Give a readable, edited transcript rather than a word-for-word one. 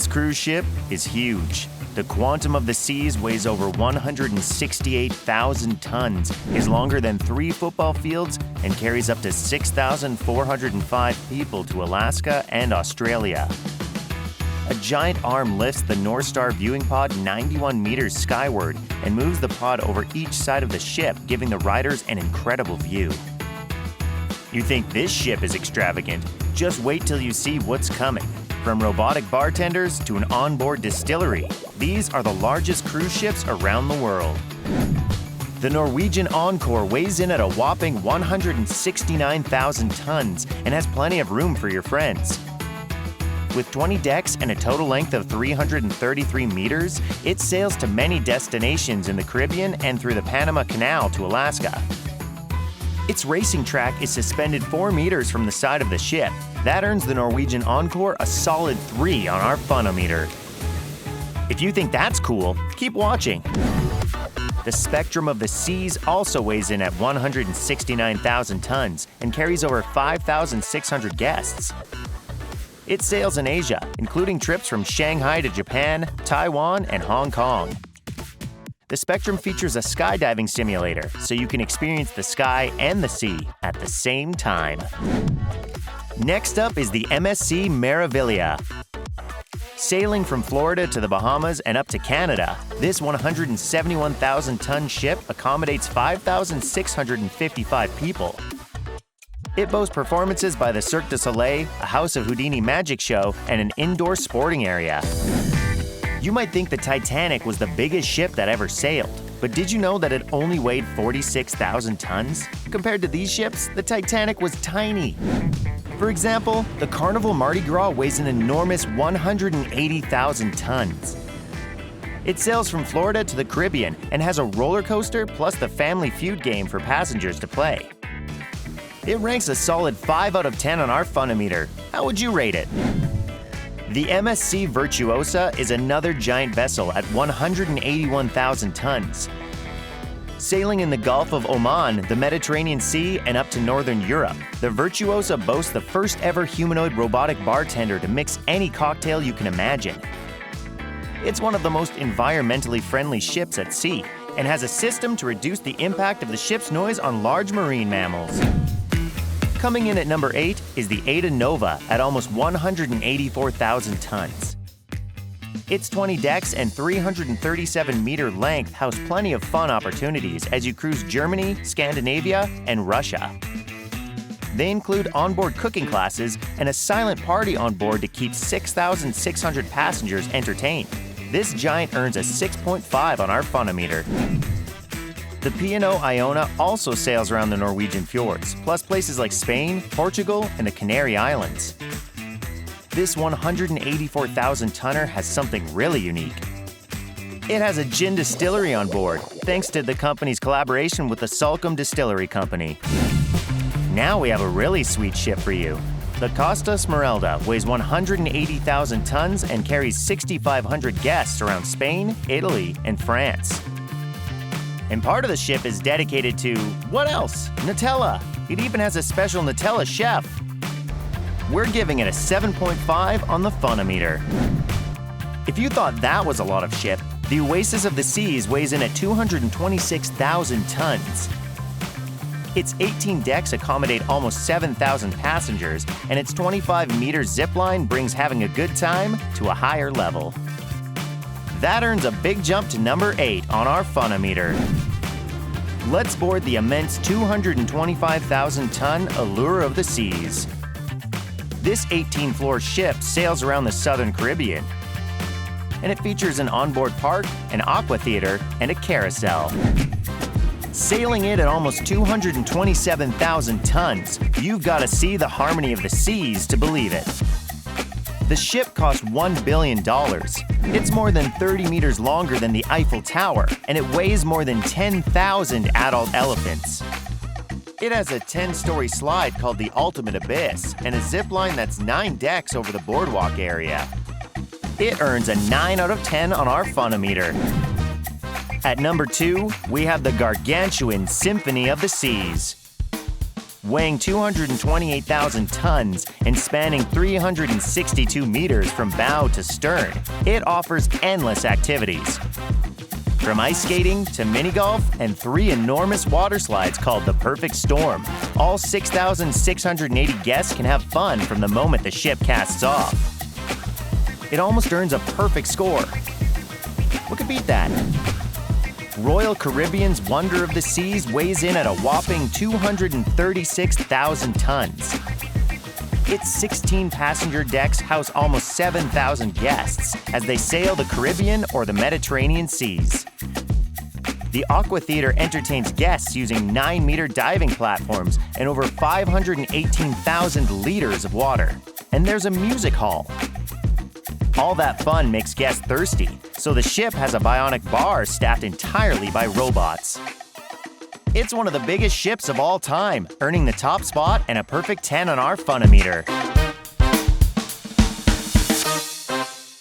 cruise ship is huge. The Quantum of the Seas weighs over 168,000 tons, is longer than 3 football fields, and carries up to 6,405 people to Alaska and Australia. A giant arm lifts the North Star viewing pod 91 meters skyward and moves the pod over each side of the ship, giving the riders an incredible view. You think this ship is extravagant? Just wait till you see what's coming. From robotic bartenders to an onboard distillery, these are the largest cruise ships around the world. The Norwegian Encore weighs in at a whopping 169,000 tons and has plenty of room for your friends. With 20 decks and a total length of 333 meters, it sails to many destinations in the Caribbean and through the Panama Canal to Alaska. Its racing track is suspended 4 meters from the side of the ship. That earns the Norwegian Encore a solid 3 on our funometer. If you think that's cool, keep watching. The Spectrum of the Seas also weighs in at 169,000 tons and carries over 5,600 guests. It sails in Asia, including trips from Shanghai to Japan, Taiwan, and Hong Kong. The Spectrum features a skydiving simulator, so you can experience the sky and the sea at the same time. Next up is the MSC Meraviglia. Sailing from Florida to the Bahamas and up to Canada, this 171,000-ton ship accommodates 5,655 people. It boasts performances by the Cirque du Soleil, a House of Houdini magic show, and an indoor sporting area. You might think the Titanic was the biggest ship that ever sailed, but did you know that it only weighed 46,000 tons? Compared to these ships, the Titanic was tiny. For example, the Carnival Mardi Gras weighs an enormous 180,000 tons. It sails from Florida to the Caribbean and has a roller coaster plus the Family Feud game for passengers to play. It ranks a solid 5 out of 10 on our funometer. How would you rate it? The MSC Virtuosa is another giant vessel at 181,000 tons. Sailing in the Gulf of Oman, the Mediterranean Sea, and up to Northern Europe, the Virtuosa boasts the first ever humanoid robotic bartender to mix any cocktail you can imagine. It's one of the most environmentally friendly ships at sea and has a system to reduce the impact of the ship's noise on large marine mammals. Coming in at number 8 is the Aidanova at almost 184,000 tons. Its 20 decks and 337-meter length house plenty of fun opportunities as you cruise Germany, Scandinavia, and Russia. They include onboard cooking classes and a silent party on board to keep 6,600 passengers entertained. This giant earns a 6.5 on our funometer. The P&O Iona also sails around the Norwegian fjords, plus places like Spain, Portugal, and the Canary Islands. This 184,000-tonner has something really unique. It has a gin distillery on board, thanks to the company's collaboration with the Salcombe Distillery Company. Now we have a really sweet ship for you. The Costa Smeralda weighs 180,000 tons and carries 6,500 guests around Spain, Italy, and France. And part of the ship is dedicated to, what else? Nutella. It even has a special Nutella chef. We're giving it a 7.5 on the funometer. If you thought that was a lot of ship, the Oasis of the Seas weighs in at 226,000 tons. Its 18 decks accommodate almost 7,000 passengers, and its 25-meter zipline brings having a good time to a higher level. That earns a big jump to number 8 on our funometer. Let's board the immense 225,000-ton Allure of the Seas. This 18-floor ship sails around the southern Caribbean, and it features an onboard park, an aqua theater, and a carousel. Sailing it at almost 227,000 tons, you've got to see the harmony of the seas to believe it. The ship cost $1 billion. It's more than 30 meters longer than the Eiffel Tower, and it weighs more than 10,000 adult elephants. It has a 10-story slide called the Ultimate Abyss and a zip line that's 9 decks over the boardwalk area. It earns a 9 out of 10 on our funometer. At number 2, we have the gargantuan Symphony of the Seas. Weighing 228,000 tons and spanning 362 meters from bow to stern, it offers endless activities. From ice skating to mini golf and 3 enormous water slides called the Perfect Storm, all 6,680 guests can have fun from the moment the ship casts off. It almost earns a perfect score. What could beat that? Royal Caribbean's Wonder of the Seas weighs in at a whopping 236,000 tons. Its 16 passenger decks house almost 7,000 guests as they sail the Caribbean or the Mediterranean seas. The Aqua Theater entertains guests using 9-meter diving platforms and over 518,000 liters of water. And there's a music hall. All that fun makes guests thirsty, so the ship has a bionic bar staffed entirely by robots. It's one of the biggest ships of all time, earning the top spot and a perfect 10 on our Funometer.